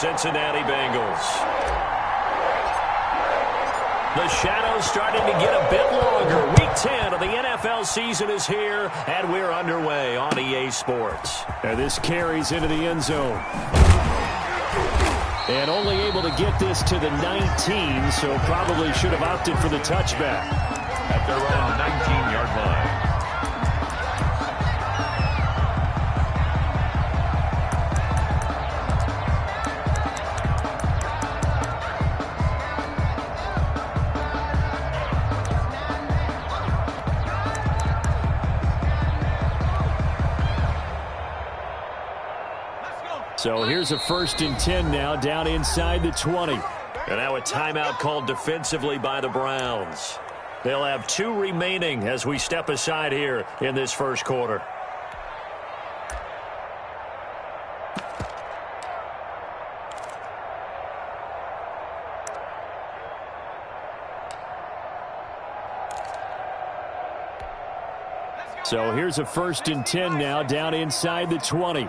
Cincinnati Bengals. The shadow's starting to get a bit longer. Week 10 of the NFL season is here, and we're underway on EA Sports. And this carries into the end zone. And only able to get this to the 19, so probably should have opted for the touchback. At their own 19-yard line. So here's a 1st and 10 now, down inside the 20. And now a timeout called defensively by the Browns. They'll have 2 remaining as we step aside here in this first quarter. So here's a 1st and 10 now, down inside the 20.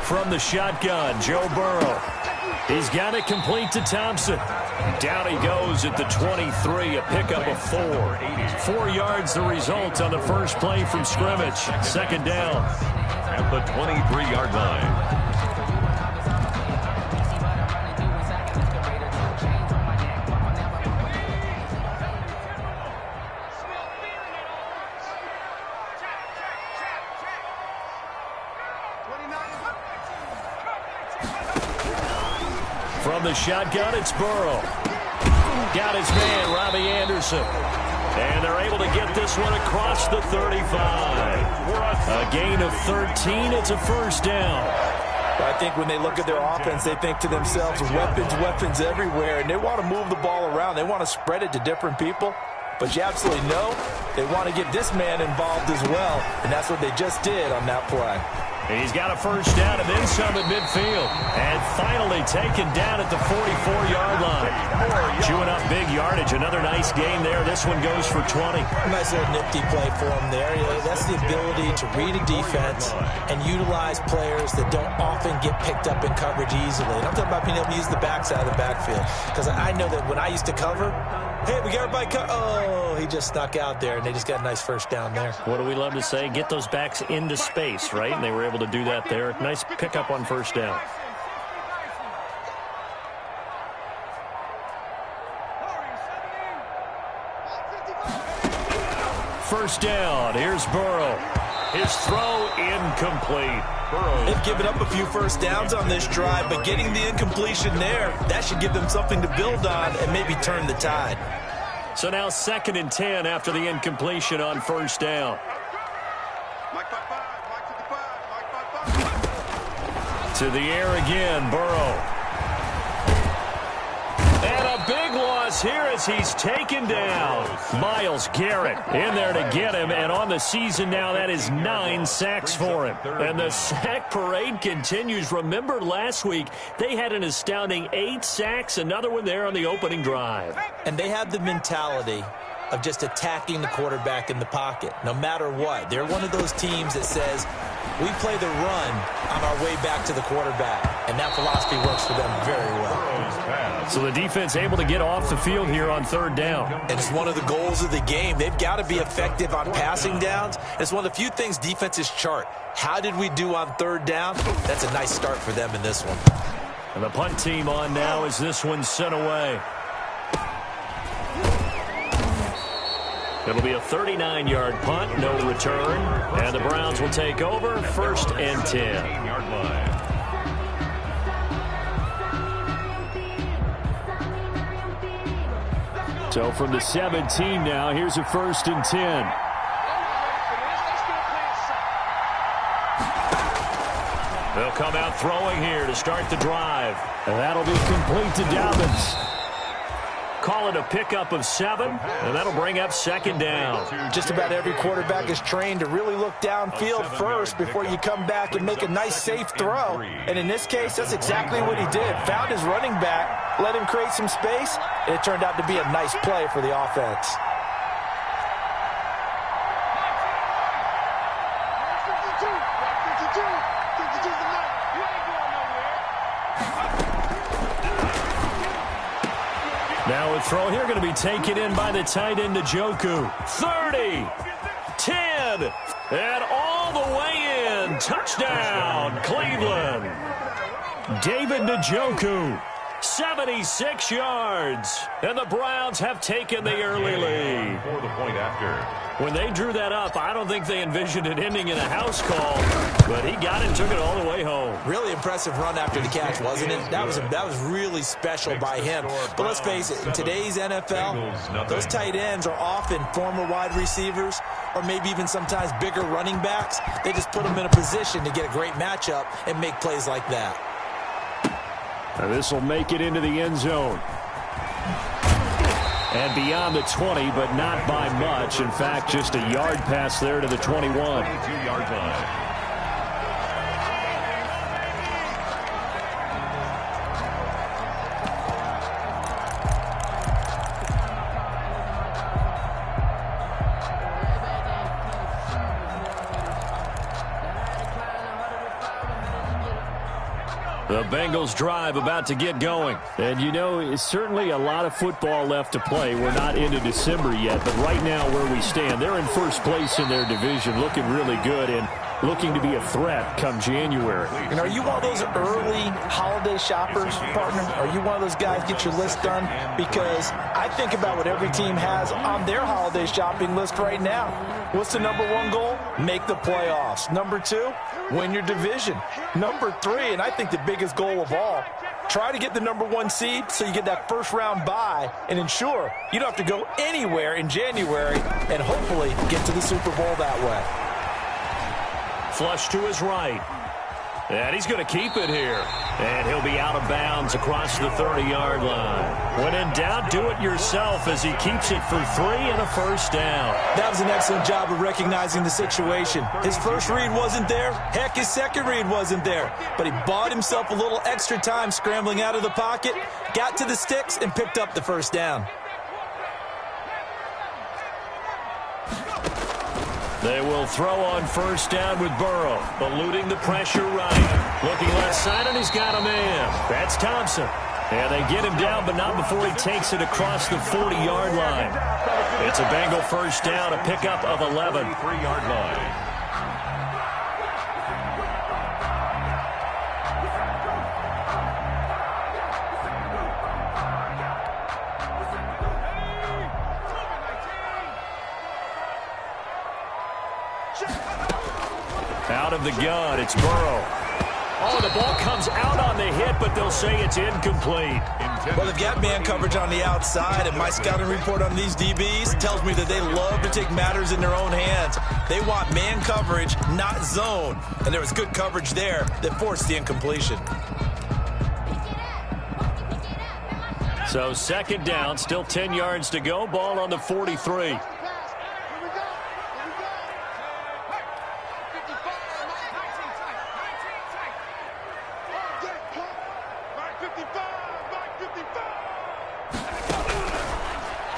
From the shotgun, Joe Burrow. He's got it complete to Thompson. Down he goes at the 23, a pickup of 4. 4 yards the result on the first play from scrimmage. 2nd down. At the 23-yard line. From the shotgun, it's Burrow. Got his man, Robbie Anderson. And they're able to get this one across the 35. A gain of 13. It's a 1st down. I think when they look at their offense, they think to themselves, weapons everywhere, and they want to move the ball around. They want to spread it to different people. But you absolutely know they want to get this man involved as well, and that's what they just did on that play. And he's got a 1st down and then some at midfield. And finally taken down at the 44-yard line. Chewing up big yardage. Another nice gain there. This one goes for 20. Nice little nifty play for him there. That's the ability to read a defense and utilize players that don't often get picked up in coverage easily. And I'm talking about being able to use the backside of the backfield. Because I know that when I used to cover, hey, we got everybody he just snuck out there, and they just got a nice 1st down there. What do we love to say? Get those backs into space, right? And they were able to do that there. Nice pickup on 1st down. First down. Here's Burrow. His throw incomplete. They've given up a few 1st downs on this drive, but getting the incompletion there, that should give them something to build on and maybe turn the tide. So now 2nd and 10 after the incompletion on 1st down. To the air again, Burrow. And a big loss here as he's taken down. Myles Garrett in there to get him, and on the season now, that is 9 sacks for him. And the sack parade continues. Remember last week, they had an astounding 8 sacks, another one there on the opening drive. And they have the mentality of just attacking the quarterback in the pocket, no matter what. They're one of those teams that says, we play the run on our way back to the quarterback, and that philosophy works for them very well. So the defense able to get off the field here on 3rd down. And it's one of the goals of the game. They've got to be effective on passing downs. It's one of the few things defenses chart. How did we do on 3rd down? That's a nice start for them in this one. And the punt team on now as this one's sent away. It'll be a 39-yard punt, no return. And the Browns will take over, 1st and 10. So from the 17 now, here's a 1st and 10. They'll come out throwing here to start the drive. And that'll be complete to Dobbins. call it a pickup of 7, and that'll bring up second down. Just about every quarterback is trained to really look downfield first before you come back and make a nice, safe throw. And in this case, that's exactly what he did. Found his running back, let him create some space, and it turned out to be a nice play for the offense. Now a throw here going to be taken in by the tight end Njoku. 30, 10, and all the way in. Touchdown, Cleveland. David Njoku, 76 yards. And the Browns have taken the early lead. For the point after. When they drew that up, I don't think they envisioned it ending in a house call, but he got it and took it all the way home. Really impressive run after the catch, wasn't it? That was really special by him. But let's face it, in today's NFL, those tight ends are often former wide receivers or maybe even sometimes bigger running backs. They just put them in a position to get a great matchup and make plays like that. And this will make it into the end zone. And beyond the 20, but not by much. In fact, just a yard pass there to the 21. 22-yard line. The Bengals drive about to get going. And, you know, it's certainly a lot of football left to play. We're not into December yet, but right now where we stand, they're in first place in their division, looking really good and looking to be a threat come January. And are you one of those early holiday shoppers, partner? Are you one of those guys get your list done? Because I think about what every team has on their holiday shopping list right now. What's the number 1 goal? Make the playoffs. Number 2, win your division. Number 3, and I think the biggest goal of all, try to get the number 1 seed so you get that first round bye and ensure you don't have to go anywhere in January and hopefully get to the Super Bowl that way. Flush to his right. And he's going to keep it here. And he'll be out of bounds across the 30-yard line. When in doubt, do it yourself as he keeps it for 3 and a first down. That was an excellent job of recognizing the situation. His first read wasn't there. Heck, his second read wasn't there. But he bought himself a little extra time scrambling out of the pocket, got to the sticks, and picked up the first down. They will throw on first down with Burrow, eluding the pressure right. Looking left side, and he's got a man. That's Thompson. And they get him down, but not before he takes it across the 40-yard line. It's a Bengal first down, a pickup of 11. 3-yard line. Out of the gun, it's Burrow. Oh, the ball comes out on the hit, but they'll say it's incomplete. Well, they've got man coverage on the outside, and my scouting report on these DBs tells me that they love to take matters in their own hands. They want man coverage, not zone. And there was good coverage there that forced the incompletion. So second down, still 10 yards to go. Ball on the 43.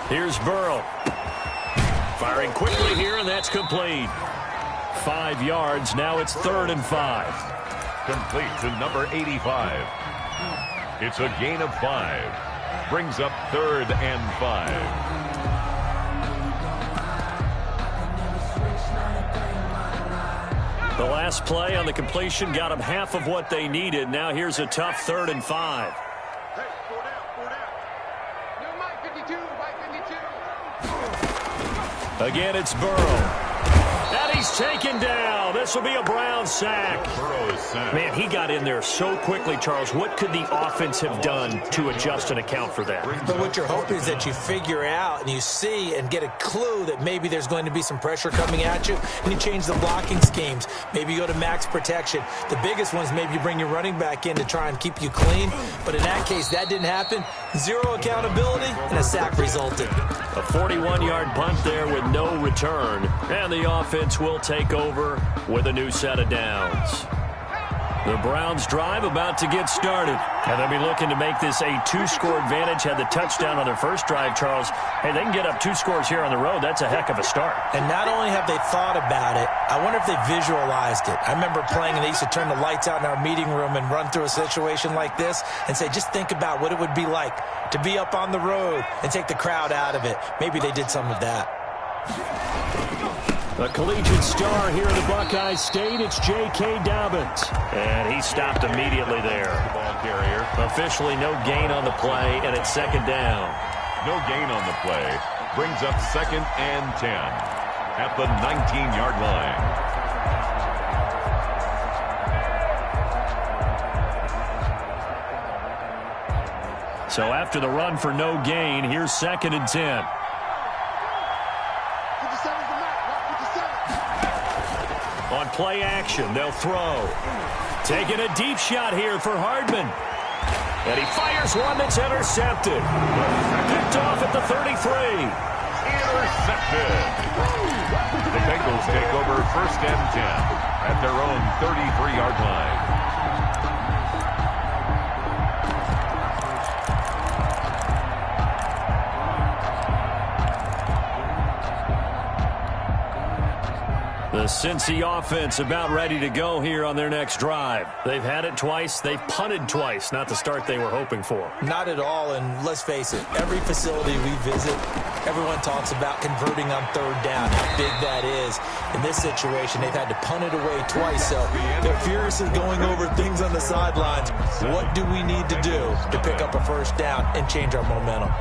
Here's Burrow. Firing quickly here, and that's complete. 5 yards. Now it's 3rd and 5. Complete to number 85. It's a gain of 5. Brings up 3rd and 5. The last play on the completion got them half of what they needed. Now here's a tough 3rd and 5. Again, it's Burrow. And he's taken down. This will be a Brown sack. Man, he got in there so quickly, Charles. What could the offense have done to adjust and account for that? But what you're hoping is that you figure out and you see and get a clue that maybe there's going to be some pressure coming at you, and you change the blocking schemes. Maybe you go to max protection. The biggest one is maybe you bring your running back in to try and keep you clean. But in that case, that didn't happen. Zero accountability, and a sack resulted. A 41-yard punt there with no return. And the offense will take over with a new set of downs. The Browns drive about to get started. And they'll be looking to make this a two-score advantage. Had the touchdown on their first drive, Charles. Hey, they can get up 2 scores here on the road. That's a heck of a start. And not only have they thought about it, I wonder if they visualized it. I remember playing, and they used to turn the lights out in our meeting room and run through a situation like this and say, just think about what it would be like to be up on the road and take the crowd out of it. Maybe they did some of that. A collegiate star here in the Buckeye State, it's J.K. Dobbins. And he stopped immediately there. Ball carrier. Officially no gain on the play, and it's second down. No gain on the play. Brings up 2nd and 10 at the 19-yard line. So after the run for no gain, here's 2nd and 10. On play action, they'll throw. Taking a deep shot here for Hardman. And he fires one that's intercepted. Picked off at the 33. Intercepted. The Bengals take over 1st and 10 at their own 33-yard line. The Cincy offense about ready to go here on their next drive. They've had it twice. They've punted twice. Not the start they were hoping for. Not at all, and let's face it, every facility we visit, everyone talks about converting on 3rd down, how big that is. In this situation, they've had to punt it away twice, so they're furiously going over things on the sidelines. What do we need to do to pick up a 1st down and change our momentum?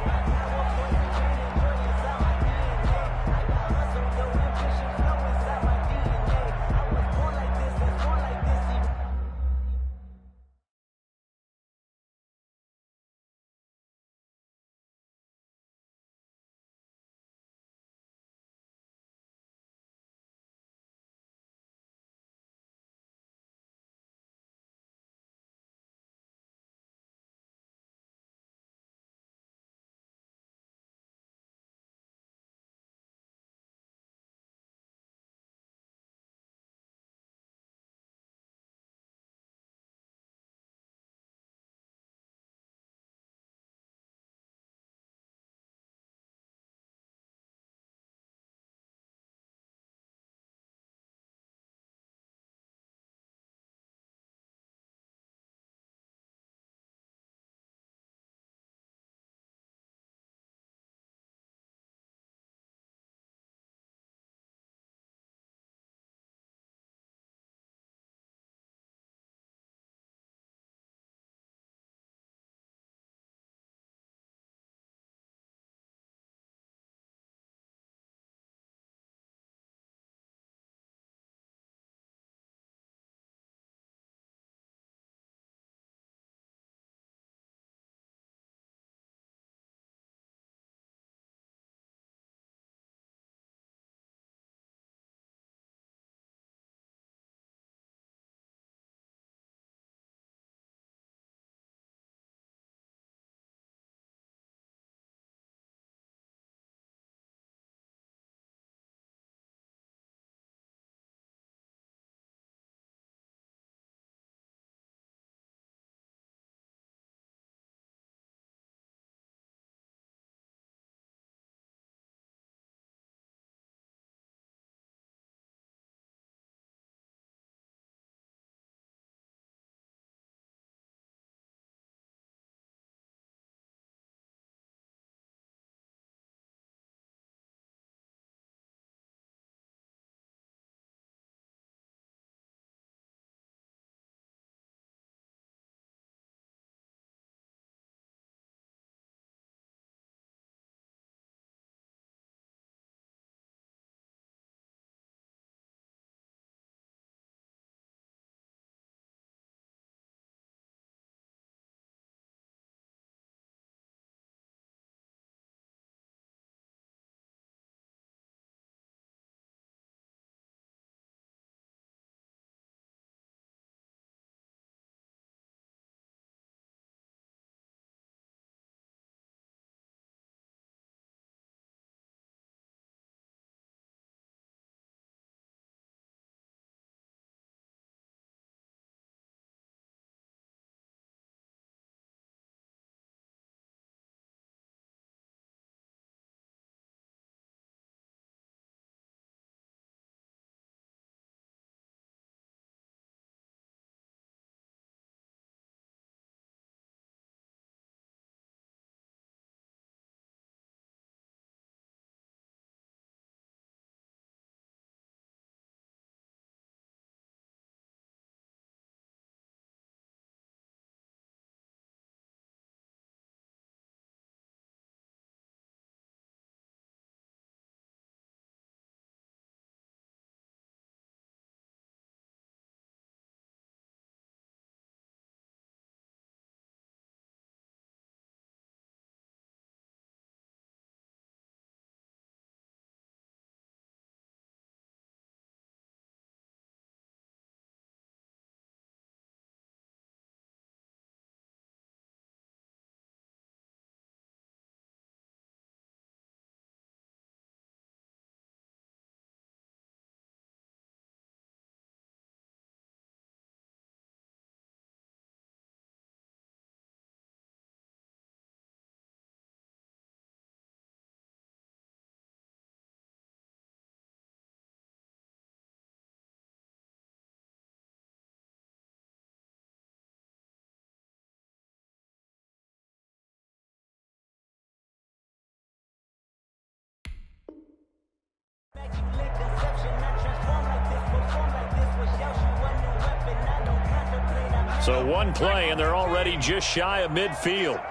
So one play, and they're already just shy of midfield.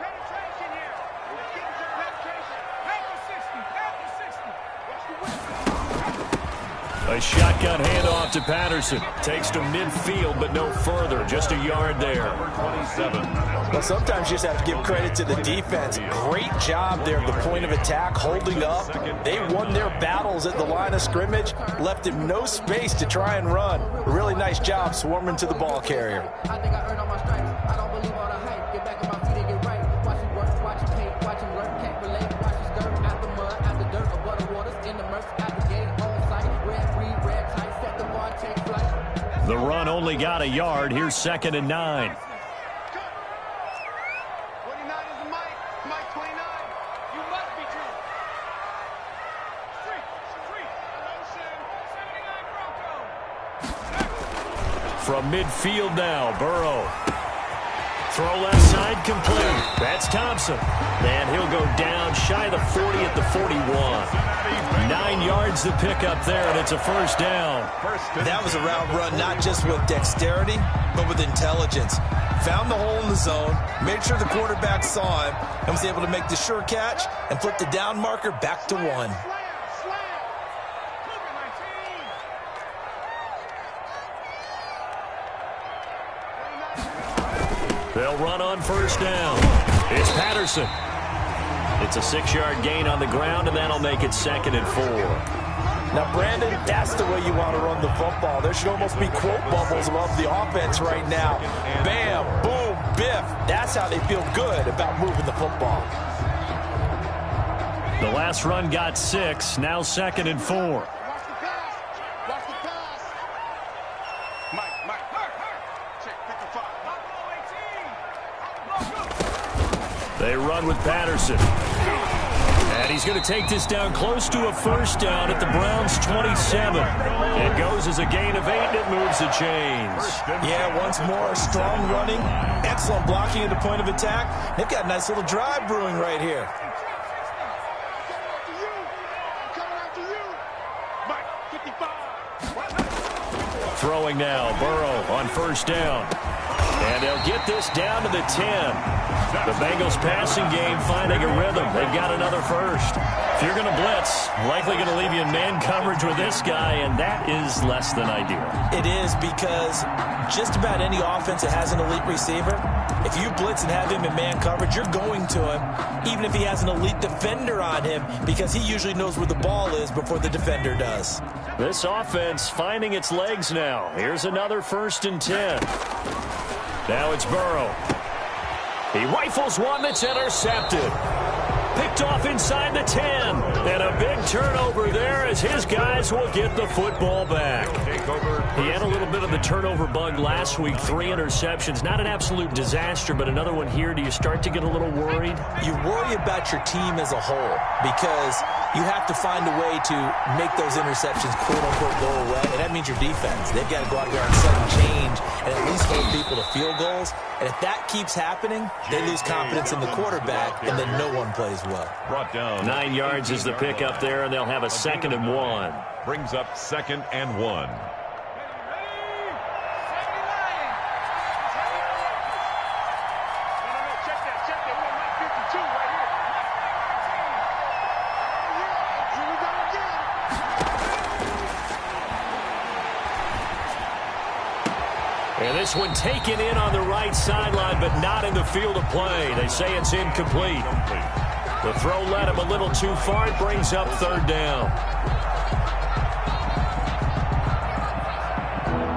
A shotgun handoff to Patterson. Takes to midfield, but no further. Just a yard there. 27. Well, sometimes you just have to give credit to the defense. Great job there at the point of attack, holding up. They won their battles at the line of scrimmage, left him no space to try and run. A really nice job swarming to the ball carrier. I think I earned all my stripes. I don't believe all the hype. Get back on my feet and get right. Watch him work, watch him paint, watch him learn. Can't relate, watch him skirt. Out the mud, out the dirt, above the waters, in the murk, out the gate, on site. Red, free, red, tight, set the bar, take flight. The run only got a yard. Here's 2nd and 9. From midfield now, Burrow. Throw left side complete. That's Thompson. And he'll go down shy of the 40 at the 41. 9 yards to pick up there, and it's a first down. That was a route run, not just with dexterity, but with intelligence. Found the hole in the zone, made sure the quarterback saw him, and was able to make the sure catch and flip the down marker back to 1. They'll run on first down. It's Patterson. It's a 6-yard gain on the ground, and that'll make it 2nd and 4. Now, Brandon, that's the way you want to run the football. There should almost be quote bubbles above the offense right now. Bam, boom, biff. That's how they feel good about moving the football. The last run got 6. Now 2nd and 4. They run with Patterson. And he's going to take this down close to a first down at the Browns' 27. It goes as a gain of 8, and it moves the chains. Yeah, once more, strong running, excellent blocking at the point of attack. They've got a nice little drive brewing right here. Throwing now, Burrow on first down. And they'll get this down to the 10. The Bengals passing game finding a rhythm. They've got another first. If you're going to blitz, likely going to leave you in man coverage with this guy, and that is less than ideal. It is, because just about any offense that has an elite receiver, if you blitz and have him in man coverage, you're going to him, even if he has an elite defender on him, because he usually knows where the ball is before the defender does. This offense finding its legs now. Here's another 1st and 10. Now it's Burrow. He rifles one that's intercepted. Picked off inside the 10. And a big turnover there as his guys will get the football back. He had a little bit of the turnover bug last week. 3 interceptions. Not an absolute disaster, but another one here. Do you start to get a little worried? You worry about your team as a whole, because you have to find a way to make those interceptions quote-unquote go away, and that means your defense. They've got to go out there and sudden change and at least hold people to field goals. And if that keeps happening, they lose confidence in the quarterback, and then no one plays well. Brought down. 9 yards is the pickup there, and they'll have a 2nd and 1. Brings up 2nd and 1. And this one taken in on the right sideline, but not in the field of play. They say it's incomplete. The throw led him a little too far. It brings up 3rd down.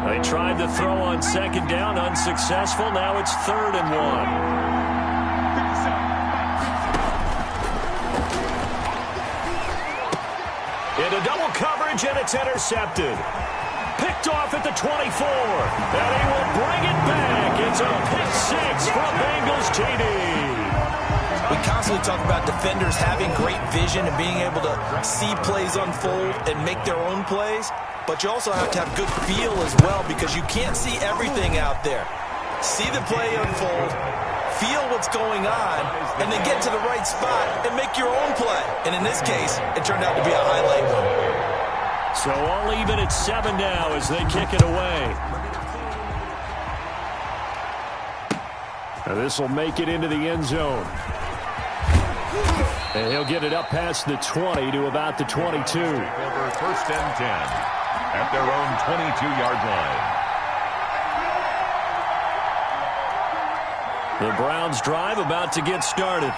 They tried the throw on 2nd down, unsuccessful. Now it's 3rd and 1. Into double coverage, and it's intercepted. Picked off at the 24, and he will bring it back. It's a pick 6 for Bengals TD. We constantly talk about defenders having great vision and being able to see plays unfold and make their own plays, but you also have to have good feel as well, because you can't see everything out there. See the play unfold, feel what's going on, and then get to the right spot and make your own play. And in this case, it turned out to be a highlight one. So all even at 7 now as they kick it away. This will make it into the end zone. And he'll get it up past the 20 to about the 22. Over first and 10 at their own 22-yard line. The Browns drive about to get started.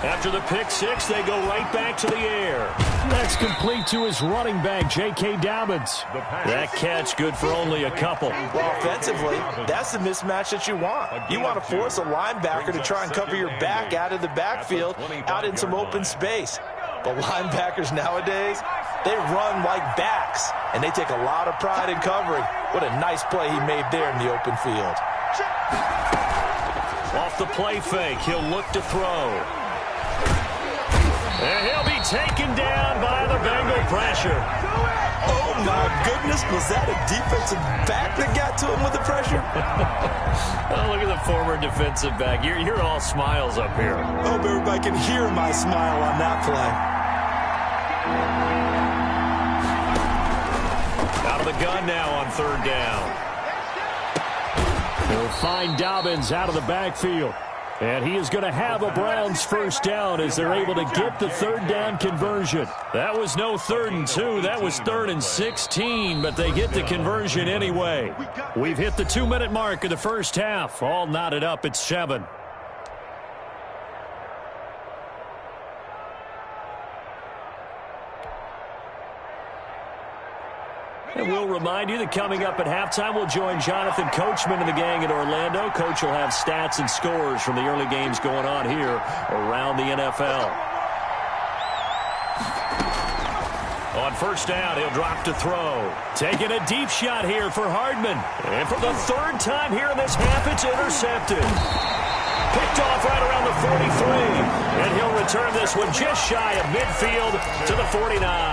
After the pick six, they go right back to the air. That's complete to his running back, J.K. Dobbins. That catch good for only a couple. Well, offensively, that's the mismatch that you want. You want to force a linebacker to try and cover your back out of the backfield, out in some open space. But linebackers nowadays, they run like backs, and they take a lot of pride in covering. What a nice play he made there in the open field. Off the play fake, he'll look to throw. And he'll be taken down by the Bengal pressure. Oh, my goodness. Was that a defensive back that got to him with the pressure? Oh, look at the former defensive back. You're all smiles up here. I hope everybody can hear my smile on that play. Out of the gun now on third down. He'll find Dobbins out of the backfield. And he is going to have a Browns first down as they're able to get the third down conversion. That was no 3rd and 2. That was 3rd and 16, but they get the conversion anyway. We've hit the 2-minute mark of the first half. All knotted up at 7. And we'll remind you that coming up at halftime, we'll join Jonathan Coachman and the gang in Orlando. Coach will have stats and scores from the early games going on here around the NFL. On first down, he'll drop to throw. Taking a deep shot here for Hardman. And for the 3rd time here in this half, it's intercepted. Picked off right around the 43. And he'll return this one just shy of midfield to the 49.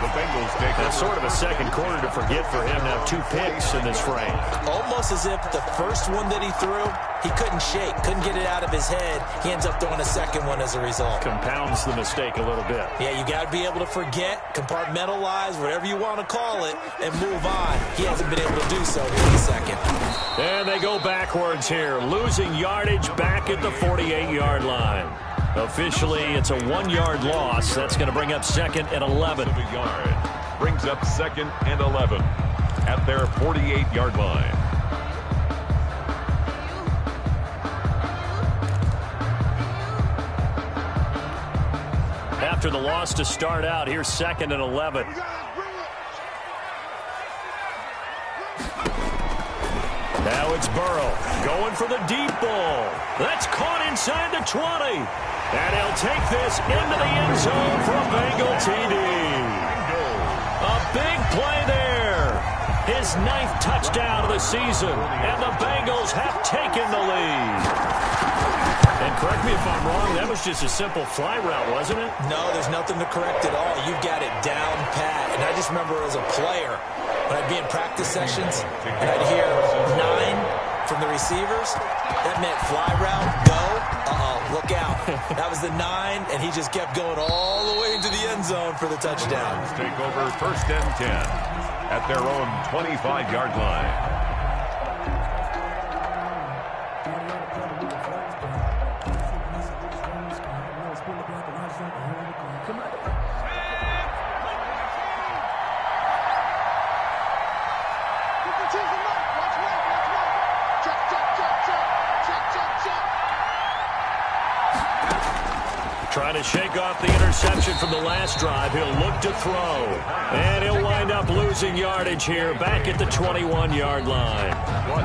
The Bengals take That's sort of a second quarter to forget for him. Now 2 picks in this frame. Almost as if the first one that he threw, he couldn't shake, couldn't get it out of his head. He ends up throwing a second one as a result. Compounds the mistake a little bit. Yeah, you got to be able to forget, compartmentalize, whatever you want to call it, and move on. He hasn't been able to do so here in the second. And they go backwards here, losing yardage back at the 48-yard line. Officially, it's a 1-yard loss. That's going to bring up 2nd and 11. Brings up 2nd and 11 at their 48-yard line. After the loss to start out, here's 2nd and 11. Now it's Burrow going for the deep ball. That's caught inside the 20. And he'll take this into the end zone for a Bengal TD. A big play there. His 9th touchdown of the season. And the Bengals have taken the lead. And correct me if I'm wrong, that was just a simple fly route, wasn't it? No, there's nothing to correct at all. You've got it down pat. And I just remember as a player, when I'd be in practice sessions, and I'd hear 9 from the receivers, that meant fly route, go, look out. That was the 9, and he just kept going all the way into the end zone for the touchdown. Take over first and 10 at their own 25-yard line. Trying to shake off the interception from the last drive. He'll look to throw. And he'll wind up losing yardage here back at the 21-yard line.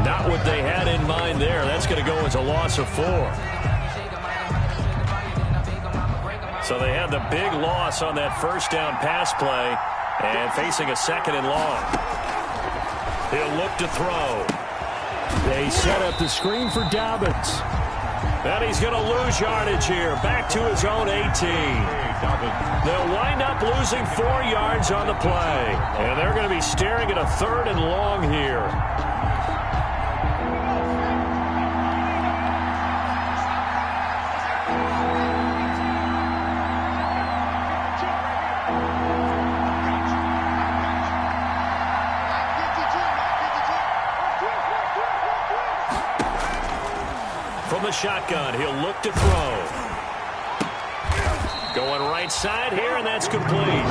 Not what they had in mind there. That's going to go as a loss of 4. So they had the big loss on that first down pass play and facing a 2nd and long. He'll look to throw. They set up the screen for Dobbins. And he's going to lose yardage here, back to his own 18. They'll wind up losing 4 yards on the play. And they're going to be staring at a 3rd and long here. the shotgun. He'll look to throw. Going right side here, and that's complete.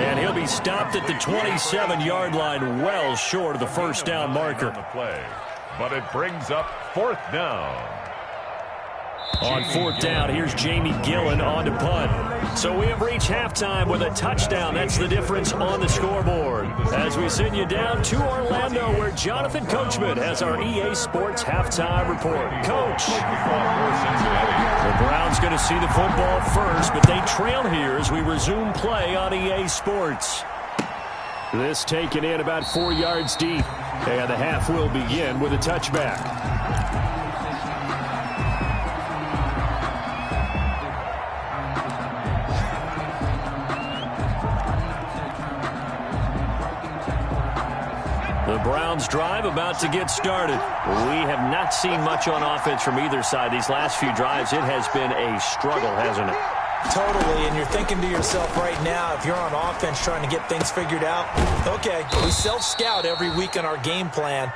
And he'll be stopped at the 27-yard line, well short of the first down marker. But it brings up fourth down. On fourth down, here's Jamie Gillen on to punt. So we have reached halftime with a touchdown. That's the difference on the scoreboard. As we send you down to Orlando, where Jonathan Coachman has our EA Sports halftime report. Coach. The Browns going to see the football first, but they trail here as we resume play on EA Sports. This taken in about 4 yards deep, and the half will begin with a touchback. The Browns drive about to get started. We have not seen much on offense from either side. These last few drives, it has been a struggle, hasn't it? Totally, and you're thinking to yourself right now, if you're on offense trying to get things figured out, okay, we self-scout every week on our game plan.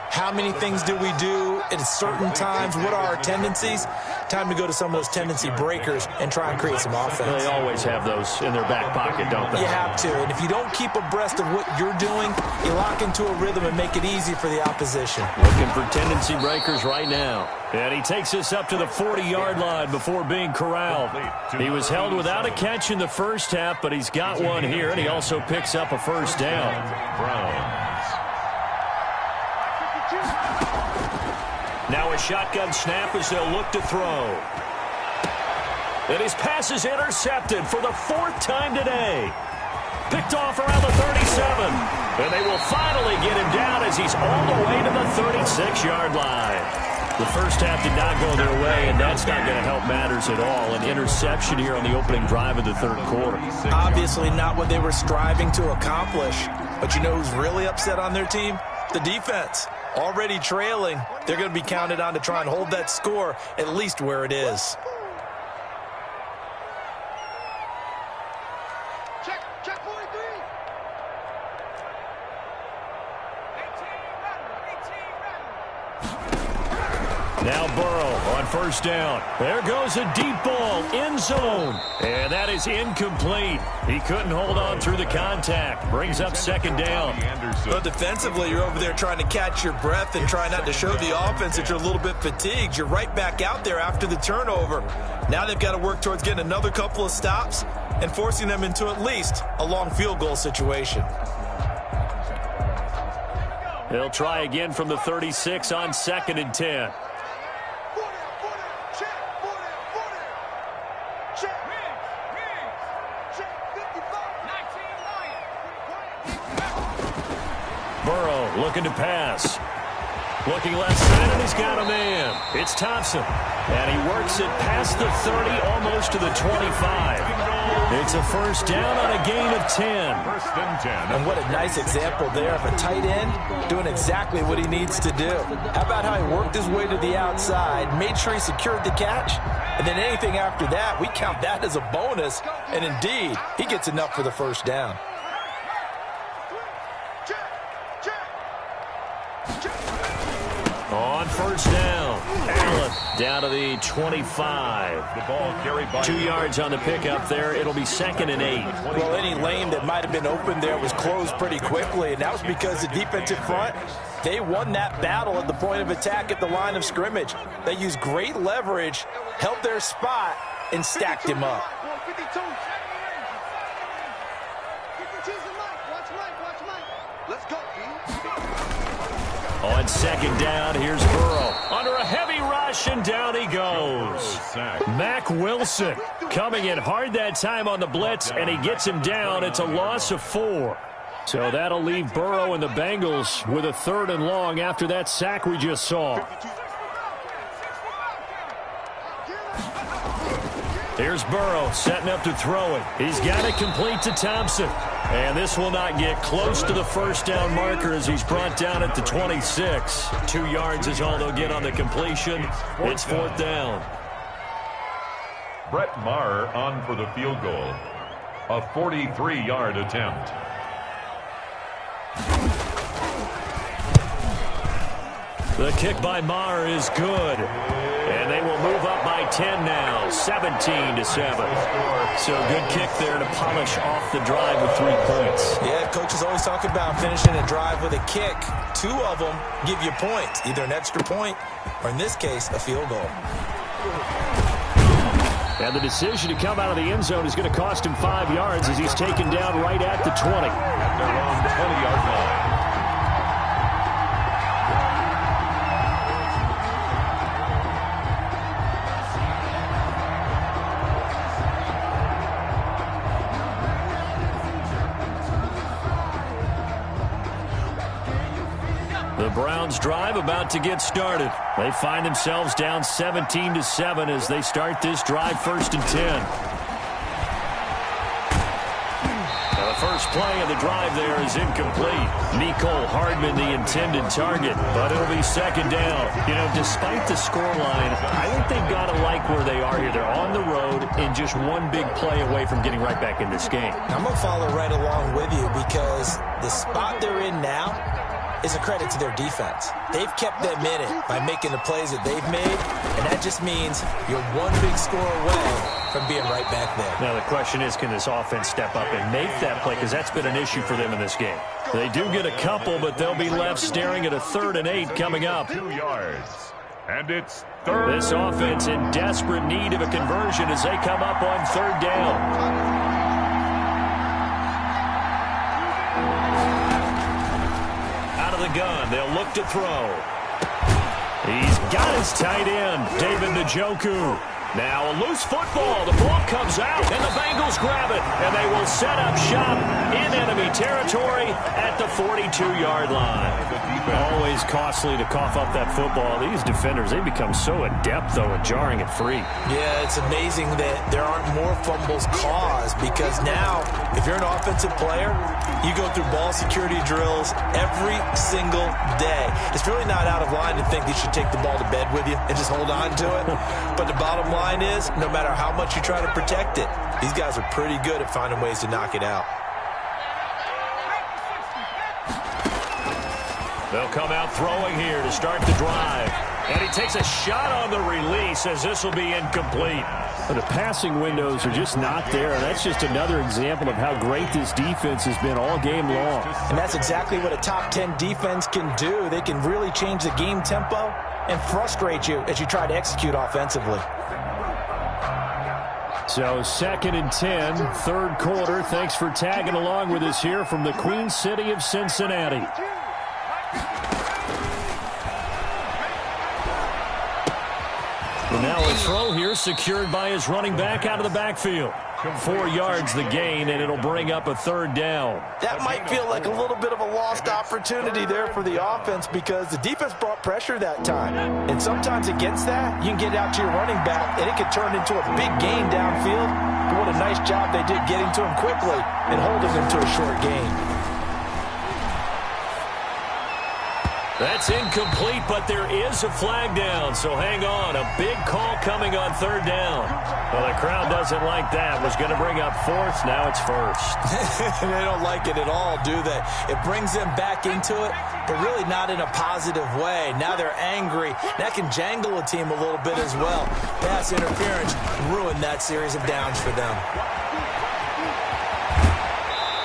How many things do we do at certain times? What are our tendencies? Time to go to some of those tendency breakers and try and create some offense. They always have those in their back pocket, don't they? You have to, and if you don't keep abreast of what you're doing, you lock into a rhythm and make it easy for the opposition. Looking for tendency breakers right now. And he takes us up to the 40-yard line before being corralled. He was held without a catch in the first half, but he's got one here, and he also picks up a first down. Now a shotgun snap as they'll look to throw. And his pass is intercepted for the fourth time today. Picked off around the 37. And they will finally get him down as he's all the way to the 36-yard line. The first half did not go their way, and that's not going to help matters at all. An interception here on the opening drive of the third quarter. Obviously not what they were striving to accomplish. But you know who's really upset on their team? The defense. Already trailing, they're going to be counted on to try and hold that score at least where it is. Check 43. Now Burrow on first down. There goes a deep ball, end zone. And that is incomplete. He couldn't hold on through the contact. Brings up second down. But defensively, you're over there trying to catch your breath and try not to show the offense that you're a little bit fatigued. You're right back out there after the turnover. Now they've got to work towards getting another couple of stops and forcing them into at least a long field goal situation. He'll try again from the 36 on 2nd and 10. Burrow looking to pass. Looking left side, and he's got a man. It's Thompson. And he works it past the 30, almost to the 25. It's a first down on a gain of 10. First and 10. And what a nice example there of a tight end doing exactly what he needs to do. How about how he worked his way to the outside, made sure he secured the catch, and then anything after that, we count that as a bonus. And indeed, he gets enough for the first down. On first down, Allen down to the 25. The ball carried by 2 yards on the pickup there. It'll be 2nd and 8. Well, any lane that might have been open there was closed pretty quickly, and that was because the defensive front, they won that battle at the point of attack at the line of scrimmage. They used great leverage, held their spot, and stacked him up. Let's go, On 2nd down, here's Burrow. Under a heavy rush, and down he goes. Mack Wilson coming in hard that time on the blitz, and he gets him down. It's a loss of 4. So that'll leave Burrow and the Bengals with a 3rd and long after that sack we just saw. Here's Burrow setting up to throw it. He's got it complete to Thompson. And this will not get close to the first down marker as he's brought down at the 26. 2 yards is all they'll get on the completion. It's 4th down. Brett Maher on for the field goal. A 43-yard attempt. The kick by Maher is good. And they move up by 10 now, 17-7. So good kick there to polish off the drive with 3 points. Yeah, coaches always talk about finishing a drive with a kick. 2 of them give you points, either an extra point or, in this case, a field goal. And the decision to come out of the end zone is going to cost him 5 yards as he's taken down right at the 20. At their own 20-yard line. The Browns drive about to get started. They find themselves down 17-7 as they start this drive 1st and 10. Now the first play of the drive there is incomplete. Mecole Hardman the intended target, but it'll be 2nd down. You know, despite the scoreline, I think they've got to like where they are here. They're on the road and just one big play away from getting right back in this game. I'm going to follow right along with you because the spot they're in now is a credit to their defense. They've kept them in it by making the plays that they've made, and that just means you're one big score away from being right back there. Now the question is, can this offense step up and make that play? Because that's been an issue for them in this game. They do get a couple, but they'll be left staring at a 3rd and 8 coming up. 2 yards. And it's 3rd. This offense in desperate need of a conversion as they come up on 3rd down. The gun. They'll look to throw. He's got his tight end, David Njoku. Now a loose football. The ball comes out, and the Bengals grab it, and they will set up shop in enemy territory at the 42-yard line. Always costly to cough up that football. These defenders, they become so adept, though, at jarring it free. Yeah, it's amazing that there aren't more fumbles caused because now, if you're an offensive player, you go through ball security drills every single day. It's really not out of line to think you should take the ball to bed with you and just hold on to it. But the bottom line is, no matter how much you try to protect it, these guys are pretty good at finding ways to knock it out. They'll come out throwing here to start the drive. And he takes a shot on the release as this will be incomplete. The passing windows are just not there. And that's just another example of how great this defense has been all game long. And that's exactly what a top 10 defense can do. They can really change the game tempo and frustrate you as you try to execute offensively. So 2nd and 10, 3rd quarter. Thanks for tagging along with us here from the Queen City of Cincinnati. And now a throw here secured by his running back out of the backfield. 4 yards the gain, and it'll bring up a 3rd down. That might feel like a little bit of a lost opportunity there for the offense because the defense brought pressure that time. And sometimes against that, you can get out to your running back, and it could turn into a big gain downfield. But what a nice job they did getting to him quickly and holding him to a short gain. That's incomplete, but there is a flag down, so hang on. A big call coming on 3rd down. Well, the crowd doesn't like that. Was going to bring up 4th, now it's 1st. They don't like it at all, do they? It brings them back into it, but really not in a positive way. Now they're angry. That can jangle a team a little bit as well. Pass interference ruined that series of downs for them.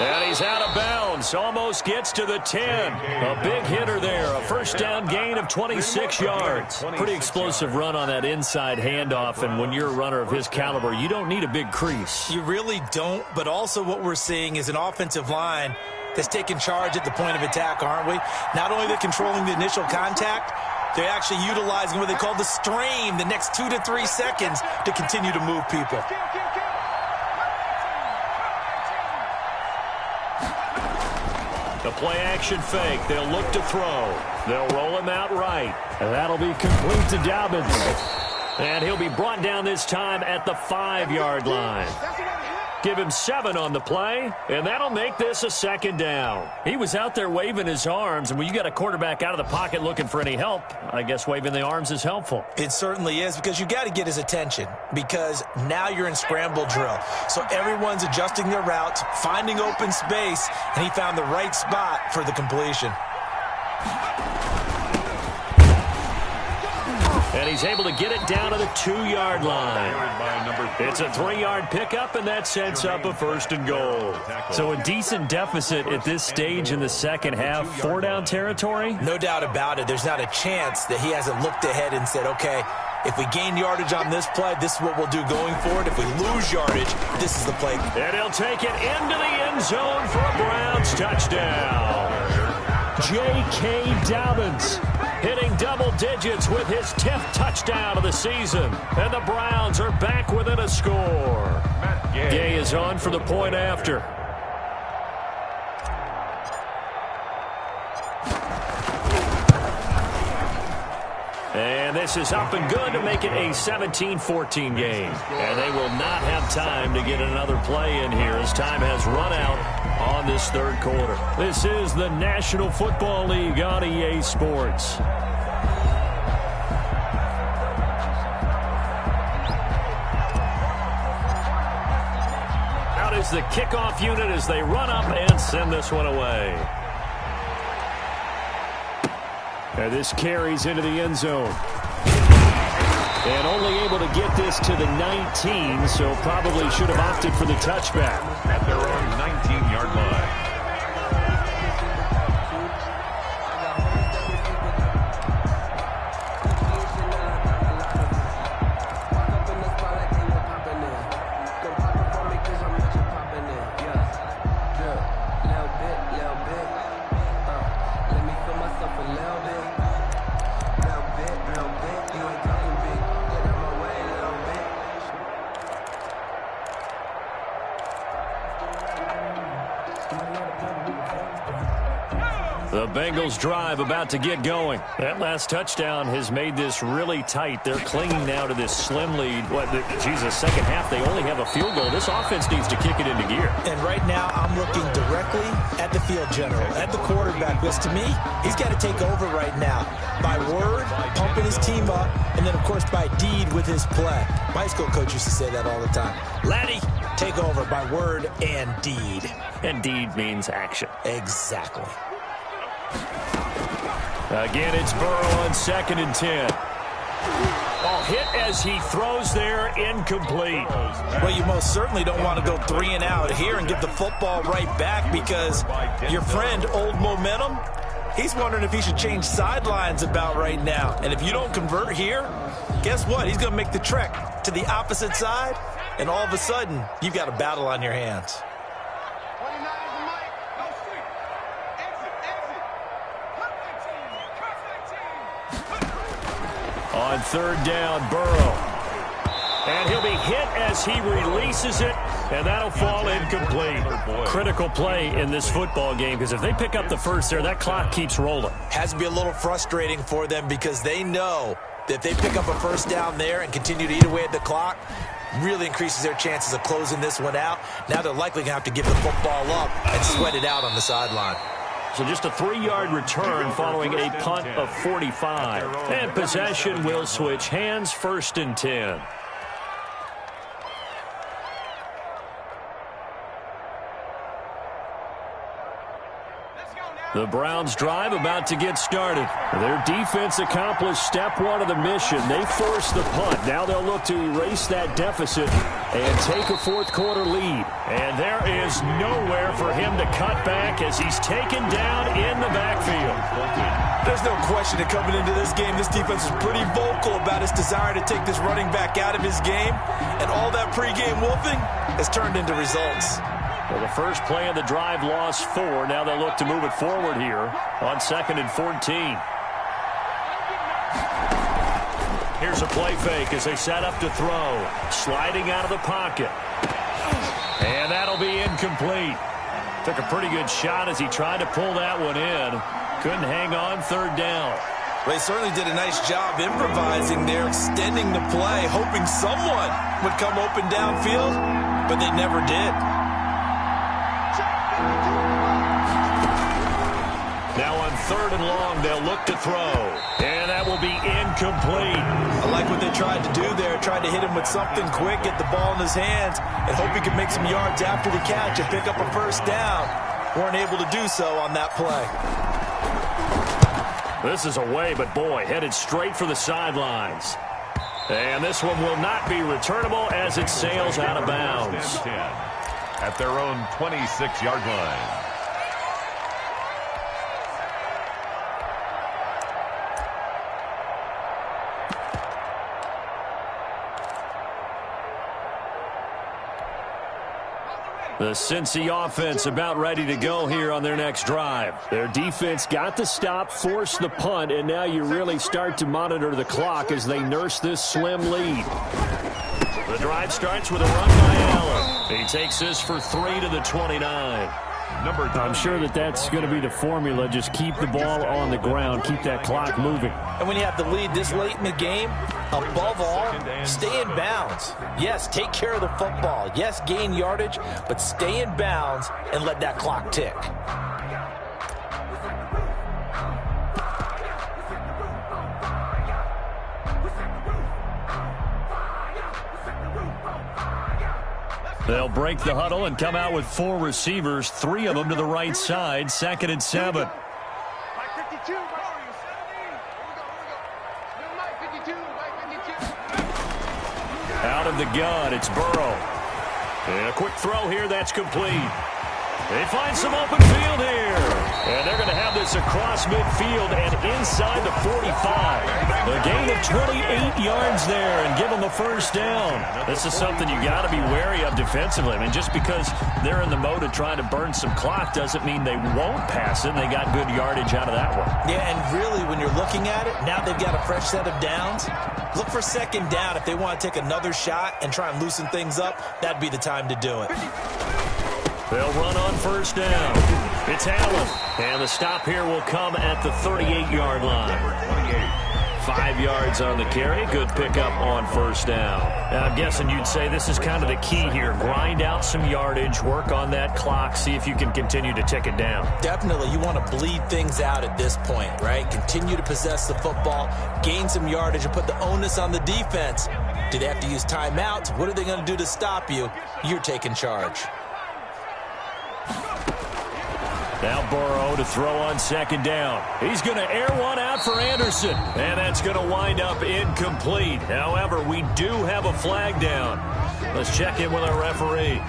And he's out of bounds. Almost gets to the 10. A big hitter there. A 1st down gain of 26 yards. Pretty explosive run on that inside handoff. And when you're a runner of his caliber, you don't need a big crease. You really don't. But also what we're seeing is an offensive line that's taking charge at the point of attack, aren't we? Not only they're controlling the initial contact, they're actually utilizing what they call the stream, the next 2 to 3 seconds to continue to move people. The play-action fake. They'll look to throw. They'll roll him out right. And that'll be complete to Dobbins. And he'll be brought down this time at the 5-yard line. Give him 7 on the play, and that'll make this a 2nd down. He was out there waving his arms, and when you got a quarterback out of the pocket looking for any help, I guess waving the arms is helpful. It certainly is, because you got to get his attention, because now you're in scramble drill. So everyone's adjusting their routes, finding open space, and he found the right spot for the completion. And he's able to get it down to the 2-yard line. It's a 3-yard pickup, and that sets up a 1st and goal. So a decent deficit at this stage in the second half. 4-down territory? No doubt about it. There's not a chance that he hasn't looked ahead and said, okay, if we gain yardage on this play, this is what we'll do going forward. If we lose yardage, this is the play. And he'll take it into the end zone for a Browns touchdown. J.K. Dobbins hitting double digits with his 10th touchdown of the season. And the Browns are back within a score. Gay is on for the point after. And this is up and good to make it a 17-14 game. And they will not have time to get another play in here as time has run out on this 3rd quarter. This is the National Football League on EA Sports. Out is the kickoff unit as they run up and send this one away. And this carries into the end zone. And only able to get this to the 19, so probably should have opted for the touchback. At their own 19-yard line. The Bengals drive about to get going. That last touchdown has made this really tight. They're clinging now to this slim lead. Second half, they only have a field goal. This offense needs to kick it into gear. And right now, I'm looking directly at the field general, at the quarterback. Because to me, he's got to take over right now. By word, pumping his team up, and then, of course, by deed with his play. My school coach used to say that all the time. Laddie, take over by word and deed. And deed means action. Exactly. Again, it's Burrow on 2nd and 10. Ball hit as he throws there, incomplete. Well, you most certainly don't want to go 3 and out here and give the football right back because your friend, Old Momentum, he's wondering if he should change sidelines about right now. And if you don't convert here, guess what? He's going to make the trek to the opposite side, and all of a sudden, you've got a battle on your hands. On 3rd down, Burrow. And he'll be hit as he releases it, and that'll fall incomplete. Critical play in this football game because if they pick up the first there, that clock keeps rolling. Has to be a little frustrating for them because they know that if they pick up a first down there and continue to eat away at the clock, really increases their chances of closing this one out. Now they're likely going to have to give the football up and sweat it out on the sideline. So just a 3-yard return following a punt of 45. And possession will switch hands, 1st and 10. The Browns drive about to get started. Their defense accomplished step 1 of the mission. They forced the punt. Now they'll look to erase that deficit and take a 4th quarter lead. And there is nowhere for him to cut back as he's taken down in the backfield. There's no question that coming into this game, this defense is pretty vocal about its desire to take this running back out of his game. And all that pregame wolfing has turned into results. Well, the first play of the drive lost 4. Now they'll look to move it forward here on 2nd and 14. Here's a play fake as they set up to throw. Sliding out of the pocket. And that'll be incomplete. Took a pretty good shot as he tried to pull that one in. Couldn't hang on 3rd down. They certainly did a nice job improvising there, extending the play, hoping someone would come open downfield, but they never did. Now on 3rd and long, they'll look to throw. And that will be incomplete. I like what they tried to do there. Tried to hit him with something quick, get the ball in his hands, and hope he could make some yards after the catch and pick up a 1st down. Weren't able to do so on that play. This is away, but boy, headed straight for the sidelines. And this one will not be returnable as it sails out of bounds. 10 at their own 26-yard line. The Cincy offense about ready to go here on their next drive. Their defense got the stop, forced the punt, and now you really start to monitor the clock as they nurse this slim lead. The drive starts with a run by Allen. He takes this for 3 to the 29. I'm sure that's going to be the formula. Just keep the ball on the ground. Keep that clock moving. And when you have the lead this late in the game, above all, stay in bounds. Yes, take care of the football. Yes, gain yardage, but stay in bounds and let that clock tick. They'll break the huddle and come out with 4 receivers, 3 of them to the right side, 2nd and 7. Out of the gun, it's Burrow. And a quick throw here, that's complete. They find some open field here. And they're going to have this across midfield and inside the 45. A gain of 28 yards there and give them a first down. This is something you got to be wary of defensively. I mean, just because they're in the mode of trying to burn some clock doesn't mean they won't pass it. They got good yardage out of that one. Yeah, and really, when you're looking at it, now they've got a fresh set of downs. Look for 2nd down. If they want to take another shot and try and loosen things up, that'd be the time to do it. They'll run on first down. It's Allen. And the stop here will come at the 38-yard line. 5 yards on the carry. Good pickup on first down. Now, I'm guessing you'd say this is kind of the key here. Grind out some yardage. Work on that clock. See if you can continue to tick it down. Definitely. You want to bleed things out at this point, right? Continue to possess the football. Gain some yardage and put the onus on the defense. Do they have to use timeouts? What are they going to do to stop you? You're taking charge. Now Burrow to throw on 2nd down. He's going to air one out for Anderson. And that's going to wind up incomplete. However, we do have a flag down. Let's check in with our referee.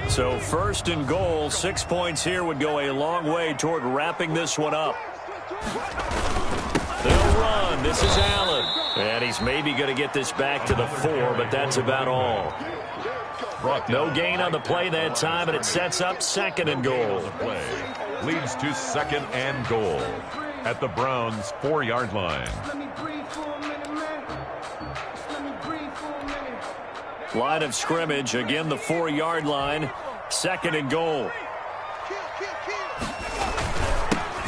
So 1st and goal, 6 points here would go a long way toward wrapping this one up. They'll run. This is Allen. And he's maybe going to get this back to the 4, but that's about all. No gain on the play that time, and it sets up 2nd and goal. Leads to 2nd and goal at the Browns' 4-yard line. Line of scrimmage, again the 4-yard line, 2nd and goal.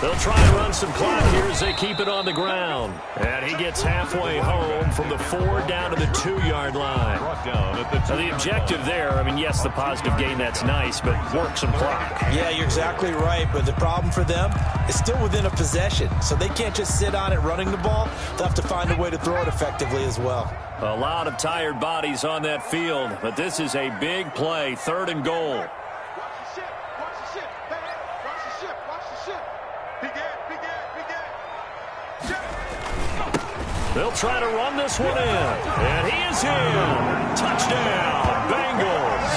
They'll try and run some clock here as they keep it on the ground. And he gets halfway home from the 4 down to the 2-yard line. Now the objective there, I mean, yes, the positive gain, that's nice, but work some clock. Yeah, you're exactly right, but the problem for them is still within a possession, so they can't just sit on it running the ball. They'll have to find a way to throw it effectively as well. A lot of tired bodies on that field, but this is a big play, 3rd and goal. They'll try to run this one in, and he is in. Touchdown, Bengals.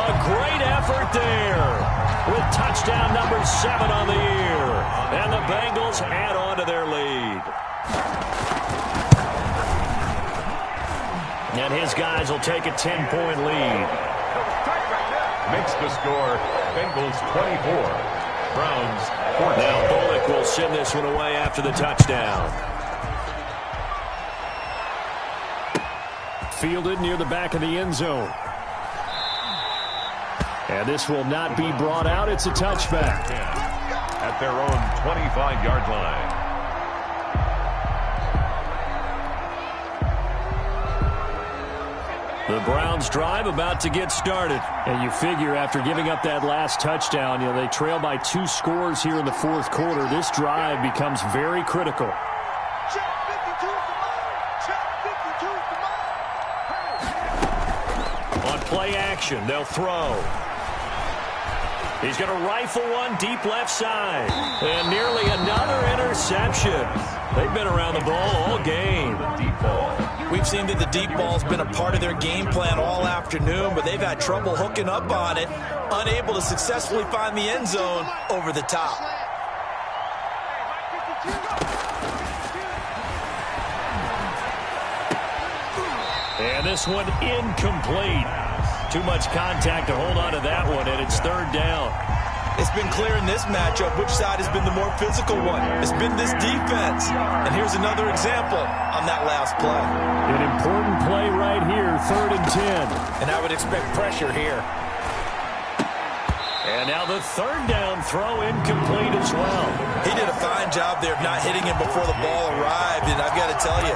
A great effort there with touchdown number 7 on the year, and the Bengals add on to their lead. And his guys will take a 10-point lead. Makes the score Bengals 24, Browns 14. Now Bullock will send this one away after the touchdown. Fielded near the back of the end zone. And this will not be brought out. It's a touchback. At their own 25-yard line. The Browns drive about to get started. And you figure after giving up that last touchdown, they trail by 2 scores here in the fourth quarter. This drive becomes very critical. On play action, they'll throw. He's going to rifle one deep left side. And nearly another interception. They've been around the ball all game. We've seen that the deep ball's been a part of their game plan all afternoon, but they've had trouble hooking up on it, unable to successfully find the end zone over the top. And this one incomplete. Too much contact to hold on to that one, and it's third down. It's been clear in this matchup which side has been the more physical one. It's been this defense. And here's another example on that last play. An important play right here, 3rd and 10. And I would expect pressure here. And now the third down throw incomplete as well. He did a fine job there of not hitting him before the ball arrived. And I've got to tell you,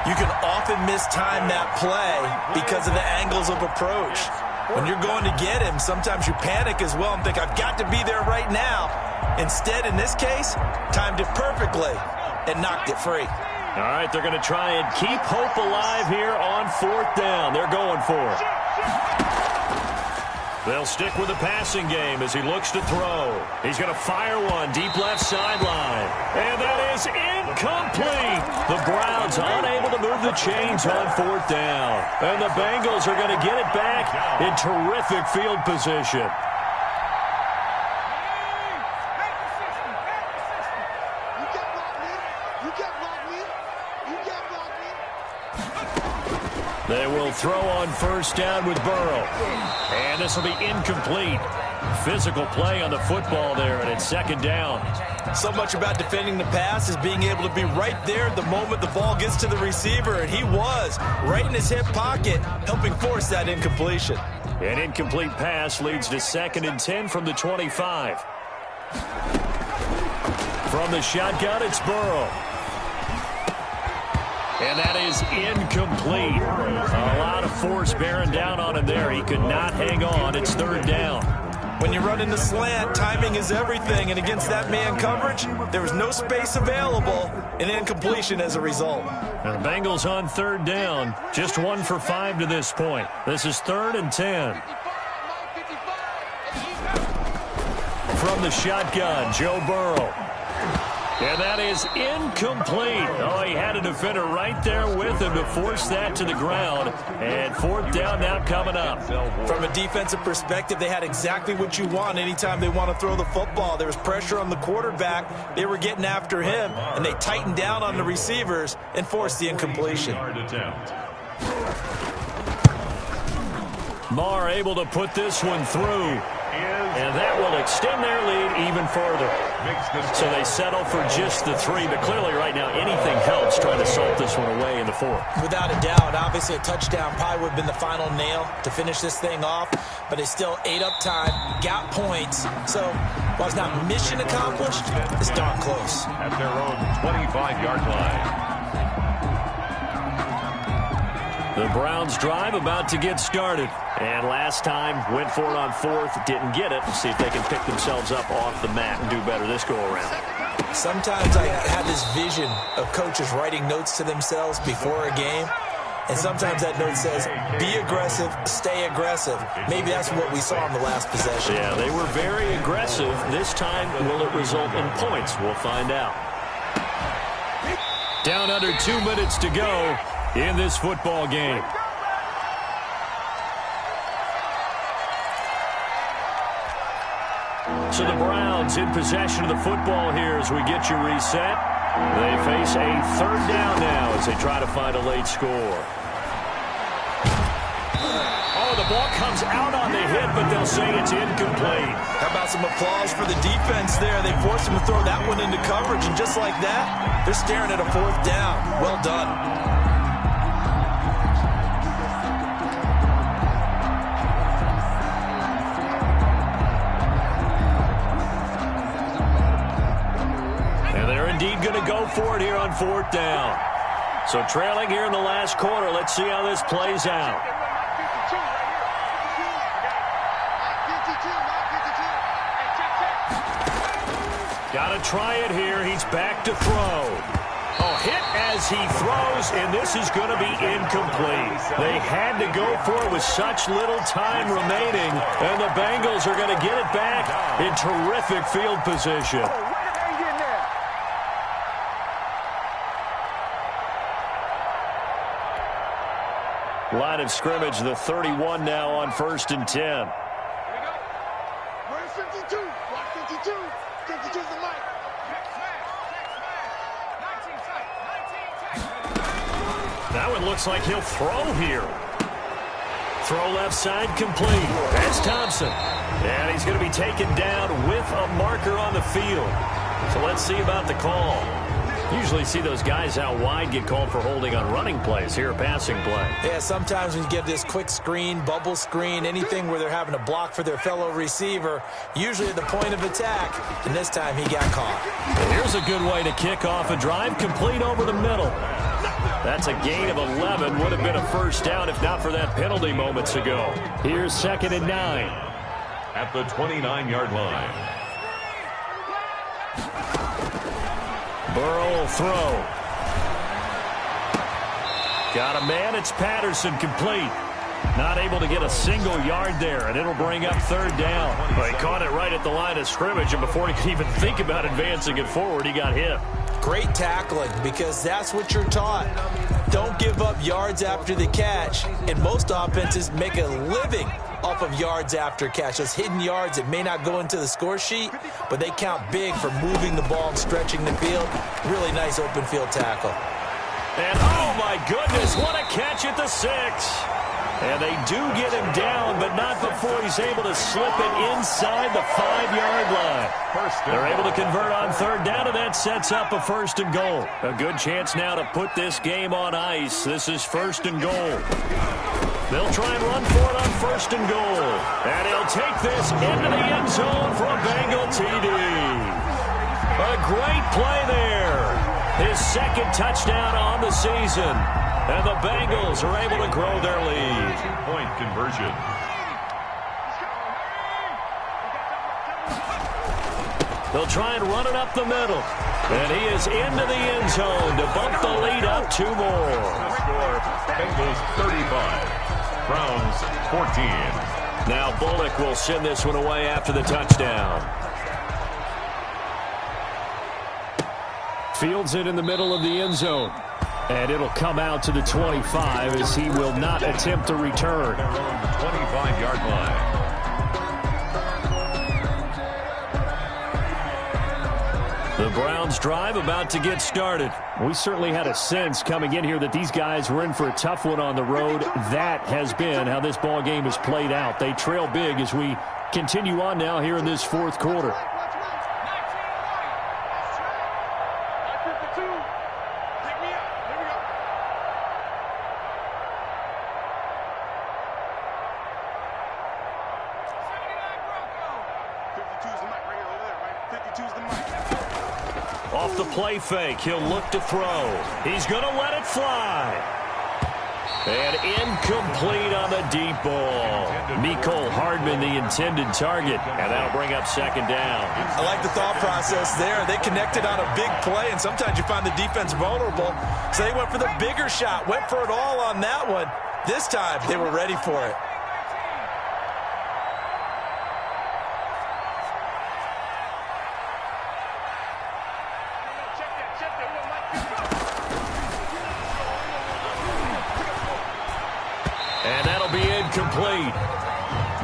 you can often mistime that play because of the angles of approach. When you're going to get him, sometimes you panic as well and think, I've got to be there right now. Instead, in this case, timed it perfectly and knocked it free. All right, they're going to try and keep hope alive here on 4th down. They're going for it. They'll stick with the passing game as he looks to throw. He's going to fire one deep left sideline. And that is incomplete. The Browns unable to move the chains on 4th down. And the Bengals are going to get it back in terrific field position. They will throw on 1st down with Burrow. And this will be incomplete. Physical play on the football there, and it's 2nd down. So much about defending the pass is being able to be right there the moment the ball gets to the receiver, and he was right in his hip pocket, helping force that incompletion. An incomplete pass leads to 2nd and 10 from the 25. From the shotgun, it's Burrow. And that is incomplete. A lot of force bearing down on him there. He could not hang on. It's 3rd down. When you run in the slant, timing is everything. And against that man coverage, there was no space available. An incompletion as a result. And the Bengals on 3rd down. Just 1 for 5 to this point. This is 3rd and 10. From the shotgun, Joe Burrow. And that is incomplete. Oh, he had a defender right there with him to force that to the ground. And 4th down now coming up. From a defensive perspective, they had exactly what you want anytime they want to throw the football. There was pressure on the quarterback. They were getting after him, and they tightened down on the receivers and forced the incompletion. Marr able to put this one through. And that will extend their lead even further. So they settle for just the 3, but clearly right now anything helps trying to salt this one away in the 4th. Without a doubt, obviously a touchdown probably would have been the final nail to finish this thing off, but they still ate up time, got points. So while it's not mission accomplished, it's darn close. At their own 25-yard line. The Browns drive about to get started. And last time, went for it on 4th, didn't get it. See if they can pick themselves up off the mat and do better this go-around. Sometimes I have this vision of coaches writing notes to themselves before a game. And sometimes that note says, be aggressive, stay aggressive. Maybe that's what we saw in the last possession. Yeah, they were very aggressive. This time, will it result in points? We'll find out. Down under 2 minutes to go in this football game. So the Browns in possession of the football here as we get you reset. They face a 3rd down now as they try to find a late score. Oh, the ball comes out on the hit, but they'll say it's incomplete. How about some applause for the defense there? They forced him to throw that one into coverage, and just like that, they're staring at a 4th down. Well done. Indeed going to go for it here on 4th down. So trailing here in the last quarter. Let's see how this plays out. Got to try it here. He's back to throw. Oh, hit as he throws, and this is going to be incomplete. They had to go for it with such little time remaining, and the Bengals are going to get it back in terrific field position. Line of scrimmage, the 31 now on 1st and 10. Where's 52? Block 52. 52's the mic. That one looks like he'll throw here. Throw left side complete. That's Thompson. And he's going to be taken down with a marker on the field. So let's see about the call. Usually see those guys out wide get called for holding on running plays. Here, a passing play. Yeah, sometimes when you get this quick screen, bubble screen, anything where they're having to block for their fellow receiver, usually at the point of attack, and this time he got caught. And here's a good way to kick off a drive, complete over the middle. That's a gain of 11. Would have been a first down if not for that penalty moments ago. Here's 2nd and 9. At the 29-yard line. Burrow will throw. Got a man. It's Patterson, complete. Not able to get a single yard there, and it'll bring up 3rd down. Well, he caught it right at the line of scrimmage, and before he could even think about advancing it forward, he got hit. Great tackling, because that's what you're taught. Don't give up yards after the catch, and most offenses make a living off of yards after catch. Those hidden yards that may not go into the score sheet, but they count big for moving the ball and stretching the field. Really nice open field tackle. And oh my goodness, what a catch at the 6. And they do get him down, but not before he's able to slip it inside the 5-yard line. They're able to convert on 3rd down, and that sets up a 1st and goal. A good chance now to put this game on ice. This is 1st and goal. They'll try and run for it on 1st and goal. And he'll take this into the end zone for a Bengal TD. A great play there. His 2nd touchdown on the season. And the Bengals are able to grow their lead. 2-point conversion. They'll try and run it up the middle. And he is into the end zone to bump the lead up 2 more. Score, Bengals 35. Browns 14. Now Bullock will send this one away after the touchdown. Fields it in the middle of the end zone. And it'll come out to the 25 as he will not attempt to return. The 25-yard line. The Browns drive about to get started. We certainly had a sense coming in here that these guys were in for a tough one on the road. That has been how this ball game has played out. They trail big as we continue on now here in this 4th quarter. Off the play fake, he'll look to throw. He's going to let it fly. And incomplete on the deep ball. Mecole Hardman, the intended target, and that'll bring up 2nd down. I like the thought process there. They connected on a big play, and sometimes you find the defense vulnerable. So they went for the bigger shot, went for it all on that one. This time, they were ready for it. And that'll be incomplete.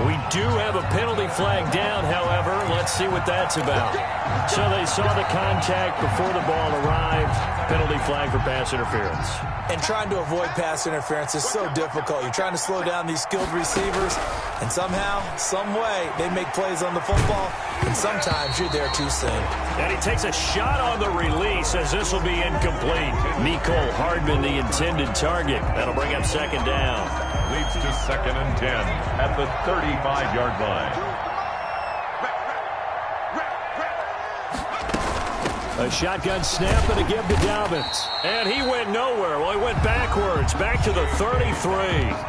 We do have a penalty flag down, however. Let's see what that's about. So they saw the contact before the ball arrived. Penalty flag for pass interference. And trying to avoid pass interference is so difficult. You're trying to slow down these skilled receivers, and somehow, some way, they make plays on the football, and sometimes you're there too soon. And he takes a shot on the release as this will be incomplete. Mecole Hardman, the intended target. That'll bring up 2nd down. Leads to 2nd and 10 at the 35-yard line. A shotgun snap and a give to Dobbins. And he went nowhere. Well, he went backwards, back to the 33.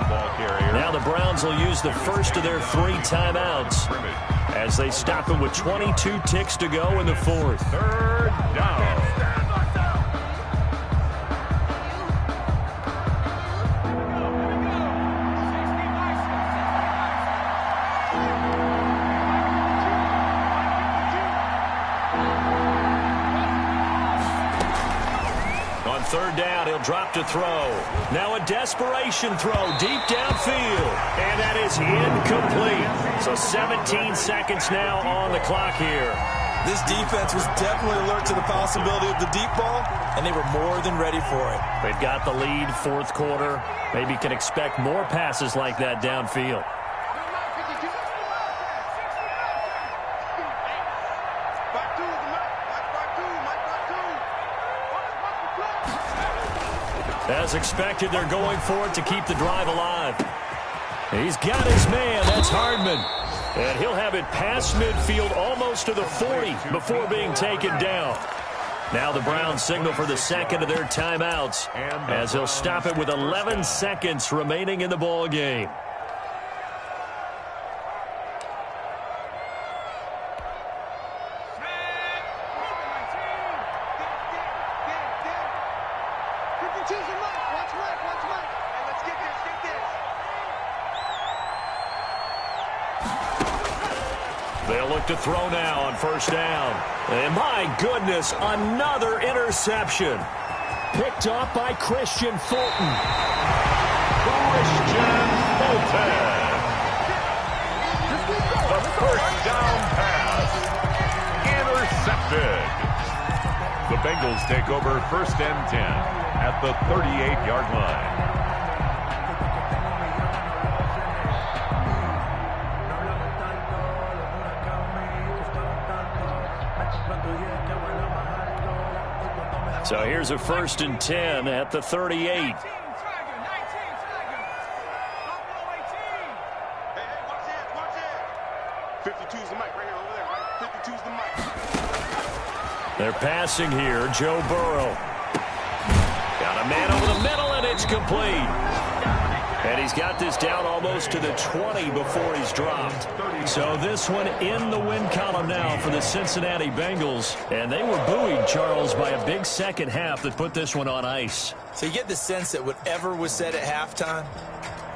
Ball carrier. Now the Browns Browns will use the first of their 3 timeouts as they stop him with 22 ticks to go in the 4th. 3rd down. On 3rd down, he'll drop to throw. Now a desperation throw deep downfield. And that is incomplete. So 17 seconds now on the clock here. This defense was definitely alert to the possibility of the deep ball, and they were more than ready for it. They've got the lead, 4th quarter. Maybe can expect more passes like that downfield. As expected, they're going for it to keep the drive alive. He's got his man. That's Hardman. And he'll have it past midfield almost to the 40 before being taken down. Now the Browns signal for the second of their timeouts as he'll stop it with 11 seconds remaining in the ball game. They'll look to throw now on 1st down. And my goodness, another interception. Picked off by Christian Fulton. Christian Fulton. The 1st down pass. Intercepted. The Bengals take over 1st and 10 at the 38-yard line. So here's a 1st and 10 at the 38. Hey, watch it. 52's the mic right here over there, right? 52's the mic. They're passing here. Joe Burrow. Got a man over the middle, and it's complete. And he's got this down almost to the 20 before he's dropped. So this one in the win column now for the Cincinnati Bengals. And they were buoyed, Charles, by a big second half that put this one on ice. So you get the sense that whatever was said at halftime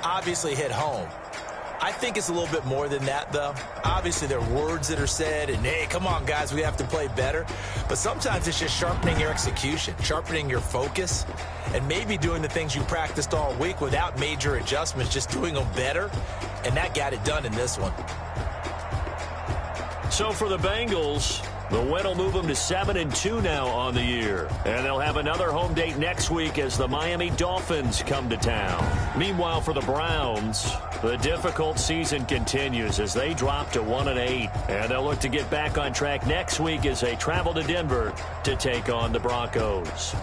obviously hit home. I think it's a little bit more than that, though. Obviously, there are words that are said, and, hey, come on, guys, we have to play better. But sometimes it's just sharpening your execution, sharpening your focus, and maybe doing the things you practiced all week without major adjustments, just doing them better. And that got it done in this one. So for the Bengals, the win will move them to 7-2 now on the year. And they'll have another home date next week as the Miami Dolphins come to town. Meanwhile, for the Browns, the difficult season continues as they drop to 1-8. And they'll look to get back on track next week as they travel to Denver to take on the Broncos.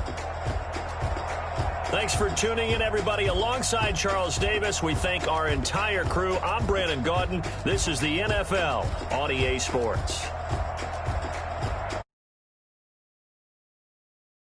Thanks for tuning in, everybody. Alongside Charles Davis, we thank our entire crew. I'm Brandon Gaudin. This is the NFL on EA Sports.